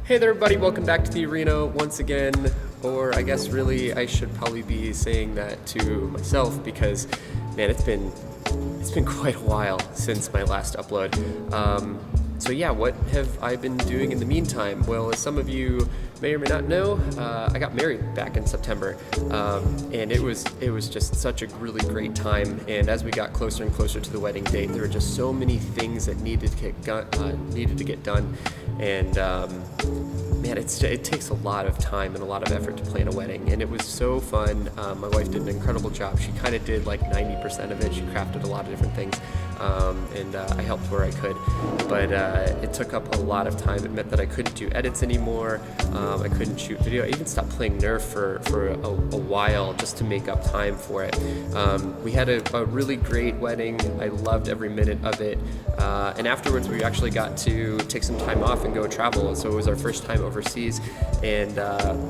Hey there everybody, welcome back to the arena once again, or I guess really I should probably be saying that to myself because man, it's been quite a while since my last upload. So yeah, what have I been doing in the meantime? Well, as some of you may or may not know, I got married back in September, and it was just such a really great time. And as we got closer and closer to the wedding date, there were just so many things that needed to get done, and man, it takes a lot of time and a lot of effort to plan a wedding, and it was so fun. My wife did an incredible job. She kind of did like 90% of it. She crafted a lot of different things, and I helped where I could, but it took up a lot of time. It meant that I couldn't do edits anymore. I couldn't shoot video. I even stopped playing Nerf for a while just to make up time for it. We had a really great wedding. I loved every minute of it, and afterwards we actually got to take some time off and go travel. So it was our first time overseas, and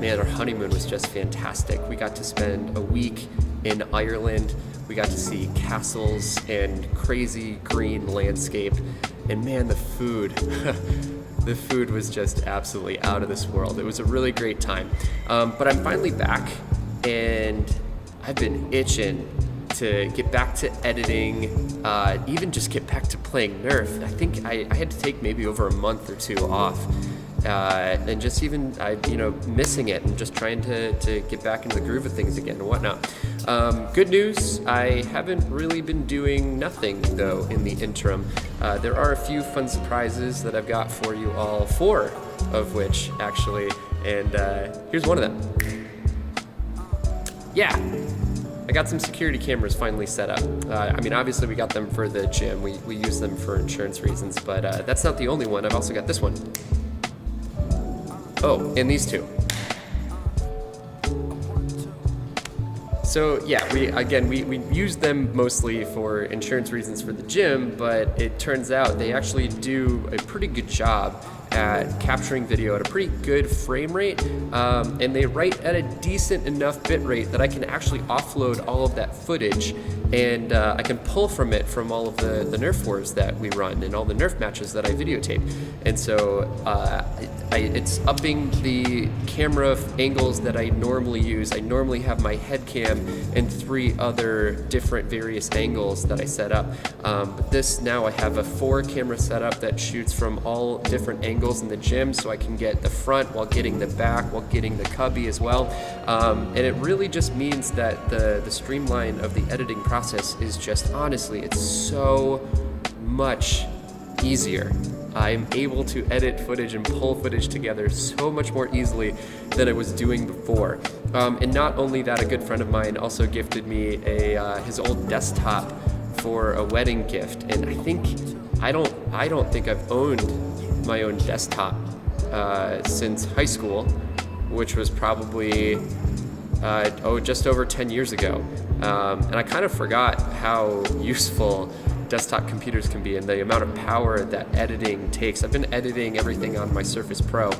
man, our honeymoon was just fantastic. We got to spend a week in Ireland. We got to see castles and crazy green landscape, and man, the food the food was just absolutely out of this world. It was a really great time, but I'm finally back, and I've been itching to get back to editing, even just get back to playing Nerf. I think I had to take maybe over a month or two off, and just even missing it and just trying to get back into the groove of things again and whatnot. Good news, I haven't really been doing nothing though in the interim. There are a few fun surprises that I've got for you all, 4 of which actually, and here's one of them. Yeah, I got some security cameras finally set up. I mean, obviously we got them for the gym. We use them for insurance reasons, but that's not the only one. I've also got this one. Oh, and these 2. So yeah, we use them mostly for insurance reasons for the gym, but it turns out they actually do a pretty good job at capturing video at a pretty good frame rate, and they write at a decent enough bit rate that I can actually offload all of that footage, and I can pull from it from all of the Nerf wars that we run and all the Nerf matches that I videotape. And so it's upping the camera angles that I normally use. I normally have my head cam and 3 other different various angles that I set up, but this now I have a 4 camera setup that shoots from all different angles in the gym, so I can get the front while getting the back while getting the cubby as well, and it really just means that the streamline of the editing process is just, honestly, it's so much easier. I'm able to edit footage and pull footage together so much more easily than I was doing before. And not only that, a good friend of mine also gifted me his old desktop for a wedding gift, and I don't think I've owned my own desktop since high school, which was probably just over 10 years ago, and I kind of forgot how useful desktop computers can be and the amount of power that editing takes. I've been editing everything on my Surface Pro,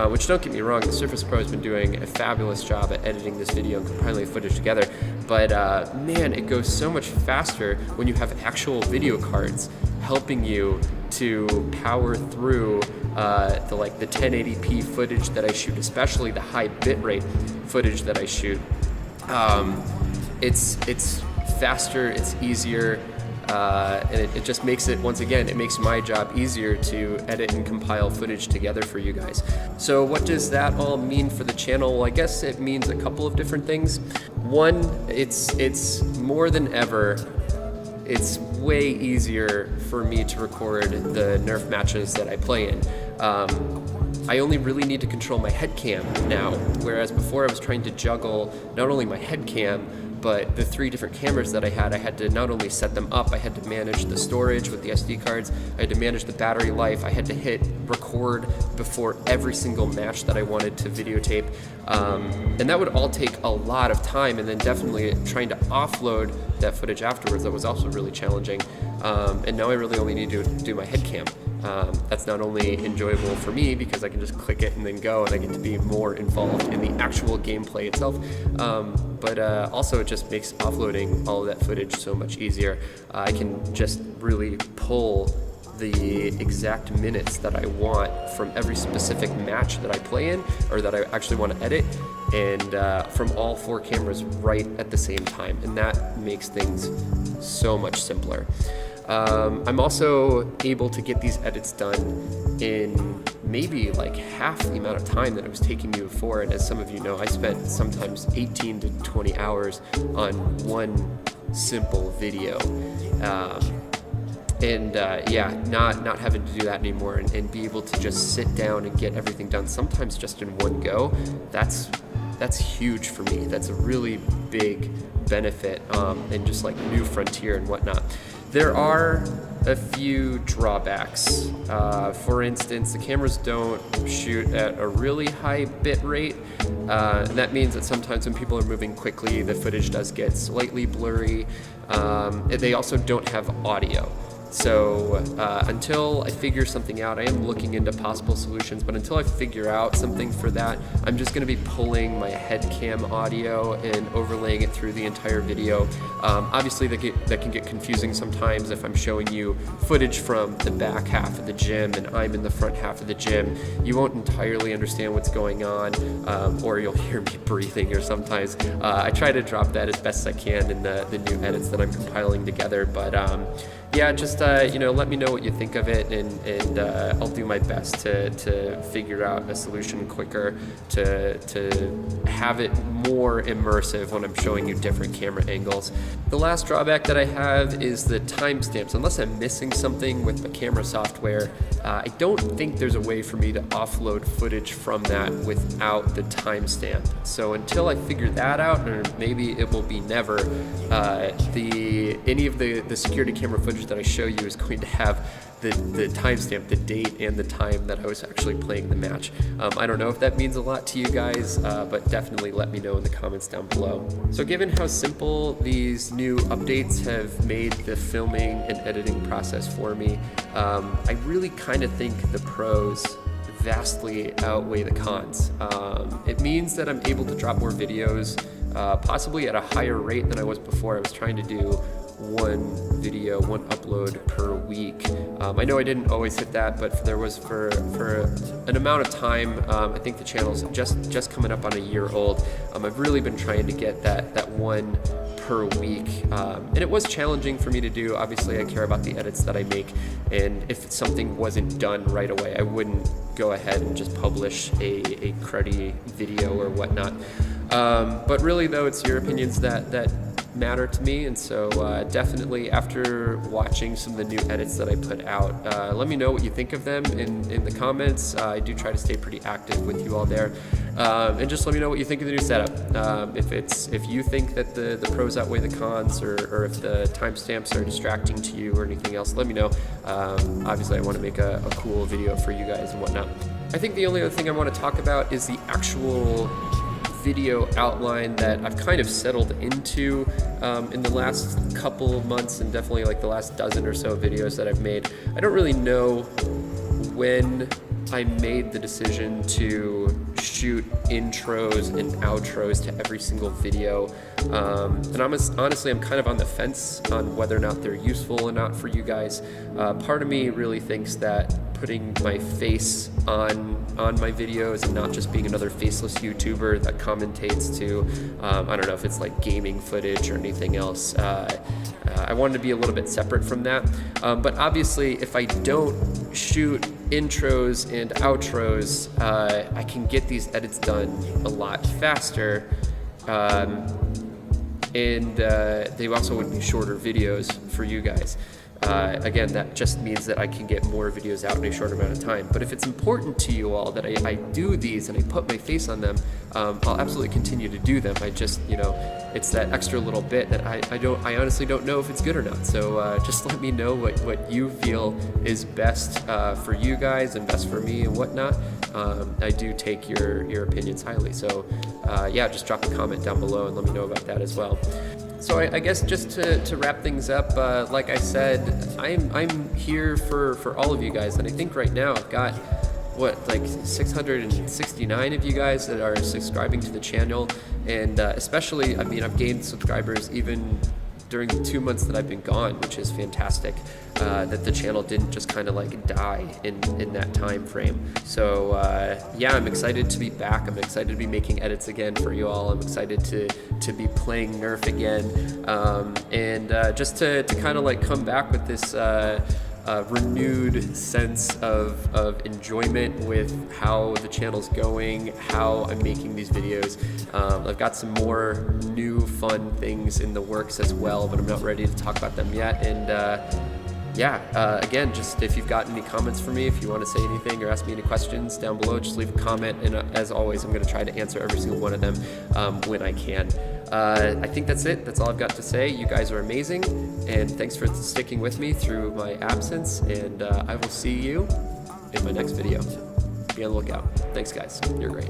which, don't get me wrong, the Surface Pro has been doing a fabulous job at editing this video and compiling footage together, but man, it goes so much faster when you have actual video cards helping you to power through the 1080p footage that I shoot, especially the high bitrate footage that I shoot. It's faster, it's easier, and it just makes it, once again, it makes my job easier to edit and compile footage together for you guys. So what does that all mean for the channel? Well, I guess it means a couple of different things. One, it's more than ever, it's way easier for me to record the Nerf matches that I play in. I only really need to control my head cam now, whereas before I was trying to juggle not only my head cam, but the 3 different cameras that I had to not only set them up, I had to manage the storage with the SD cards, I had to manage the battery life, I had to hit record before every single match that I wanted to videotape, and that would all take a lot of time, and then definitely trying to offload that footage afterwards, that was also really challenging, and now I really only need to do my head cam. That's not only enjoyable for me because I can just click it and then go, and I get to be more involved in the actual gameplay itself, but also it just makes offloading all of that footage so much easier. I can just really pull the exact minutes that I want from every specific match that I play in or that I actually want to edit, and from all 4 cameras right at the same time, and that makes things so much simpler. I'm also able to get these edits done in maybe like half the amount of time that it was taking me before, and as some of you know, I spent sometimes 18 to 20 hours on one simple video. Not having to do that anymore, and be able to just sit down and get everything done, sometimes just in one go, that's huge for me. That's a really big benefit, and just like new frontier and whatnot. There are a few drawbacks. For instance, the cameras don't shoot at a really high bit rate. And that means that sometimes when people are moving quickly, the footage does get slightly blurry. They also don't have audio. So until I figure something out, I am looking into possible solutions, but until I figure out something for that, I'm just going to be pulling my head cam audio and overlaying it through the entire video. Obviously that can get confusing sometimes if I'm showing you footage from the back half of the gym and I'm in the front half of the gym. You won't entirely understand what's going on, or you'll hear me breathing, or sometimes I try to drop that as best as I can in the new edits that I'm compiling together, but yeah, just let me know what you think of it, and I'll do my best to figure out a solution quicker, to have it more immersive when I'm showing you different camera angles. The last drawback that I have is the timestamps. Unless I'm missing something with the camera software, I don't think there's a way for me to offload footage from that without the timestamp. So until I figure that out, or maybe it will be never, any of the security camera footage that I show you is going to have the timestamp, the date, and the time that I was actually playing the match. I don't know if that means a lot to you guys, but definitely let me know in the comments down below. So given how simple these new updates have made the filming and editing process for me, I really kind of think the pros vastly outweigh the cons. It means that I'm able to drop more videos, possibly at a higher rate than I was before. I was trying to do one video, one upload per week. I know I didn't always hit that, but there was for an amount of time, I think the channel's just coming up on a year old. I've really been trying to get that one per week, and it was challenging for me to do. Obviously I care about the edits that I make, and if something wasn't done right away, I wouldn't go ahead and just publish a cruddy video or whatnot. But really though, it's your opinions that matter to me, and so definitely after watching some of the new edits that I put out, let me know what you think of them in the comments. I do try to stay pretty active with you all there, and just let me know what you think of the new setup. If you think that the pros outweigh the cons, or if the timestamps are distracting to you or anything else, let me know. Obviously I want to make a cool video for you guys and whatnot. I think the only other thing I want to talk about is the actual video outline that I've kind of settled into in the last couple of months, and definitely like the last dozen or so videos that I've made. I don't really know when I made the decision to shoot intros and outros to every single video, and honestly I'm kind of on the fence on whether or not they're useful or not for you guys. Part of me really thinks that putting my face on my videos and not just being another faceless YouTuber that commentates to, I don't know if it's like gaming footage or anything else. I wanted to be a little bit separate from that. But obviously, if I don't shoot intros and outros, I can get these edits done a lot faster. And they also would be shorter videos for you guys. Again, that just means that I can get more videos out in a short amount of time. But if it's important to you all that I do these and I put my face on them, I'll absolutely continue to do them. I just, it's that extra little bit that I honestly don't know if it's good or not. So just let me know what you feel is best for you guys and best for me and whatnot. I do take your opinions highly. So yeah, just drop a comment down below and let me know about that as well. So I guess just to wrap things up, like I said, I'm here for all of you guys, and I think right now I've got like 669 of you guys that are subscribing to the channel, and especially, I've gained subscribers even during the 2 months that I've been gone, which is fantastic, that the channel didn't just kind of like die in that time frame. So yeah, I'm excited to be back. I'm excited to be making edits again for you all. I'm excited to be playing Nerf again, and just to kind of like come back with this renewed sense of enjoyment with how the channel's going, how I'm making these videos. I've got some more new fun things in the works as well, but I'm not ready to talk about them yet. And yeah, again, just if you've got any comments for me, if you want to say anything or ask me any questions down below, just leave a comment. And as always, I'm going to try to answer every single one of them when I can. I think that's it. That's all I've got to say. You guys are amazing, and thanks for sticking with me through my absence, and I will see you in my next video. Be on the lookout. Thanks, guys. You're great.